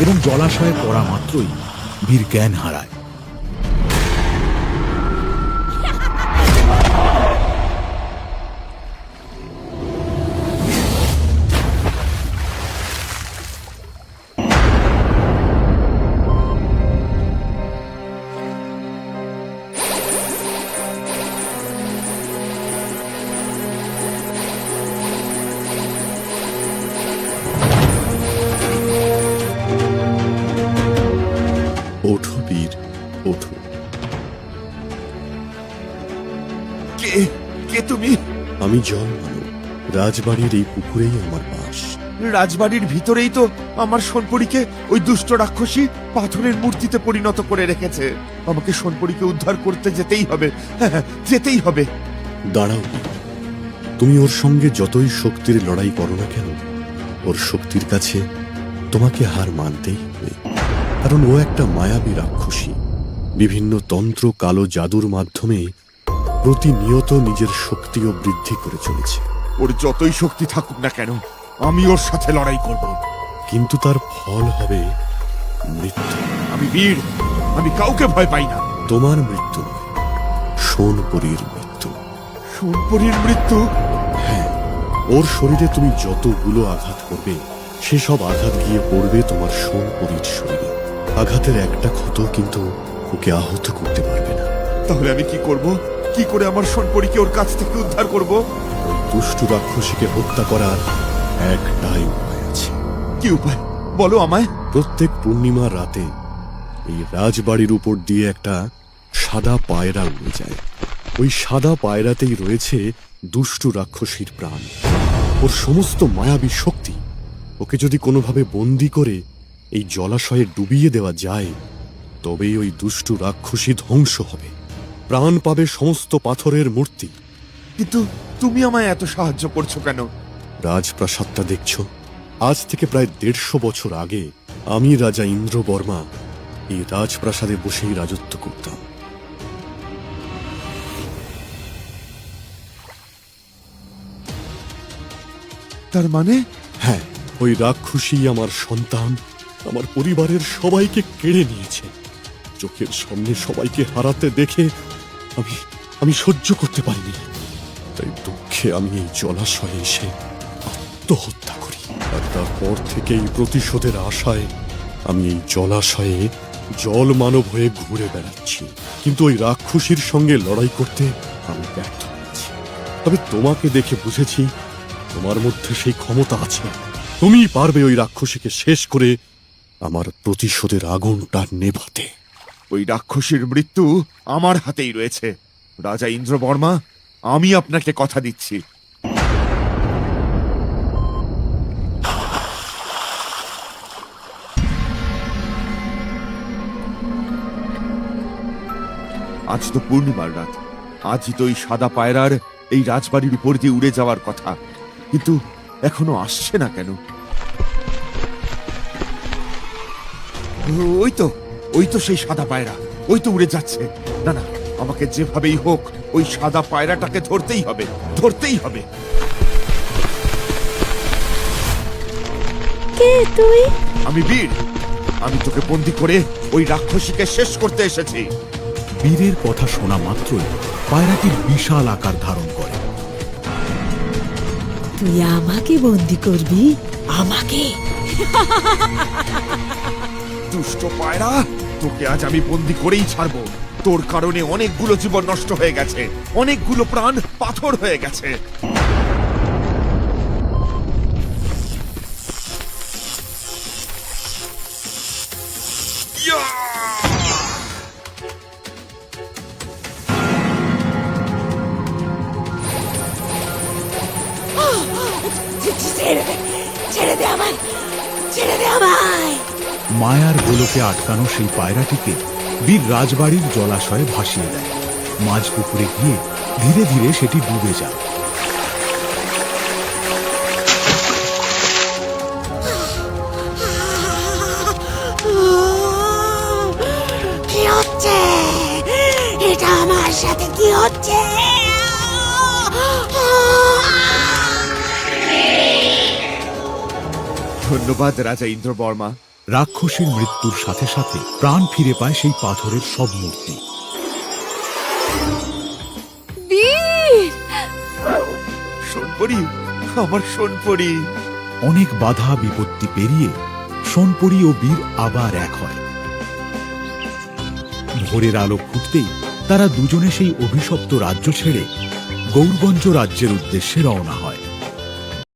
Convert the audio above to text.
এবং জলাশয়ে পড়া মাত্রই বীর জ্ঞান হারায়। ওঠো বীর, ওঠো। কে কে তুমি? আমি জল মানব, রাজবাড়ির এই পুকুরেই আমার বাস। রাজবাড়ির ভিতরেই তো আমার সোনপরীকে ওই দুষ্ট রাক্ষসী পাথরের মূর্তিতে পরিণত করে রেখেছে। আমাকে সোনপরীকে উদ্ধার করতে যেতেই হবে, হ্যাঁ, যেতেই হবে। দাঁড়াও বীর, তুমি ওর সঙ্গে যতই শক্তির লড়াই করো না কেন, ওর শক্তির কাছে তোমাকে হার মানতেই হবে। কারণ ও একটা মায়াবী রাক্ষসী, বিভিন্ন তন্ত্র কালো জাদুর মাধ্যমে প্রতিনিয়ত নিজের শক্তিও বৃদ্ধি করে চলেছে। ওর যতই শক্তি থাকুক না কেন, আমি ওর সাথে লড়াই করব। কিন্তু তার ফল হবে মৃত্যু। আমি বীর, আমি কাউকে ভয় পাই না। তোমার মৃত্যু নয়, সোনপরীর মৃত্যু। সোনপরীর মৃত্যু? হ্যাঁ, ওর শরীরে তুমি যতগুলো আঘাত করবে, সেসব আঘাত গিয়ে পড়বে তোমার সোনপরীর শরীরে। আঘাতের একটা ক্ষত কিন্তু ওকে আহত করতে পারবে না। তাহলে আমি কি করব? কি করে আমার সোনপরীকে ওর কাছ থেকে উদ্ধার করব? ওই দুষ্টু রাক্ষসীকে হত্যা করার একটাই উপায় আছে। কি উপায় বলো আমায়। প্রত্যেক পূর্ণিমা রাতে এই রাজবাড়ির উপর দিয়ে একটা সাদা পায়রা উড়ে যায়। ওই সাদা পায়রাতেই রয়েছে দুষ্টু রাক্ষসীর প্রাণ, ওর সমস্ত মায়াবী শক্তি। ওকে যদি কোনোভাবে বন্দি করে এই জলাশয়ে ডুবিয়ে দেওয়া যায়, তবেই ওই দুষ্টু রাক্ষসী ধ্বংস হবে, প্রাণ পাবে সমস্ত পাথরের মূর্তি। কিন্তু তুমি আমায় এত সাহায্য করছো কেন? রাজপ্রাসাদটা দেখছ? আজ থেকে প্রায় 150 বছর আগে আমি রাজা ইন্দ্রবর্মা এই রাজপ্রাসাদে বসেই রাজত্ব করতাম। তার মানে? হ্যাঁ, ওই রাক্ষসী আমার সন্তান, আমার পরিবারের সবাইকে কেড়ে নিয়েছে। চোখের সামনে সবাইকে হারাতে দেখে আমি সহ্য করতে পারিনি। তাই দুঃখে আমি এই জলাশয়ে এসে আত্মহত্যা করি। আর তারপর থেকেই প্রতিশোধের আশায় আমি এই জলাশয়ে জল মানব হয়ে ঘুরে বেড়াচ্ছি। কিন্তু ওই রাক্ষসীর সঙ্গে লড়াই করতে আমি ব্যর্থ হয়েছি। তবে তোমাকে দেখে বুঝেছি তোমার মধ্যে সেই ক্ষমতা আছে। তুমিই পারবে ওই রাক্ষসীকে শেষ করে আমার প্রতিশোধের আগুনটা নেভাতে। ওই রাক্ষসীর মৃত্যু আমার হাতেই রয়েছে। রাজা ইন্দ্রবর্মা, আমি আপনাকে কথা দিচ্ছি। আজ তো পূর্ণিমার রাত। আজই তো এই সাদা পায়রার এই রাজবাড়ির উপর দিয়ে উড়ে যাওয়ার কথা, কিন্তু এখনো আসছে না কেন? ওই তো সেই সাদা পায়রা, ওই তো উড়ে যাচ্ছে। না না, আমাকে যেভাবেই হোক ওই সাদা পায়রাটাকে ধরতেই হবে, ধরতেই হবে। কে তুই? আমি বীর, আমি তোকে বন্দি করে ওই রাক্ষসীকে শেষ করতে এসেছি। বীরের কথা শোনা মাত্রই পায়রাটির বিশাল আকার ধারণ করে। তুই আমাকে বন্দি করবি? আমাকে? দুষ্ট পায়রা, তোকে আজ আমি বন্দি করেই ছাড়বো। তোর কারণে অনেকগুলো জীবন নষ্ট হয়ে গেছে, অনেকগুলো প্রাণ পাথর হয়ে গেছে। ছেড়ে দে আমায়, ছেড়ে দে আমায়। মায়ার গোলকে আটকানো সেই পায়রাটিকে বীর রাজবাড়ির জলাশয়ে ভাসিয়ে দেয়। মাঝ পুকুরে গিয়ে ধীরে ধীরে সেটি ডুবে যায়। কি হচ্ছে এটা? আমার সাথে কি হচ্ছে? ধন্যবাদ রাজা ইন্দ্রবর্মা। রাক্ষসীর মৃত্যুর সাথে সাথে প্রাণ ফিরে পায় সেই পাথরের সব মূর্তি। বীর! সোনপরি, আমার সোনপরি। অনেক বাধা বিপত্তি পেরিয়ে সোনপরি ও বীর আবার এক হয়। ভোরের আলো ফুটতেই তারা দুজনে সেই অভিশপ্ত রাজ্য ছেড়ে গৌরগঞ্জ রাজ্যের উদ্দেশ্যে রওনা হয়।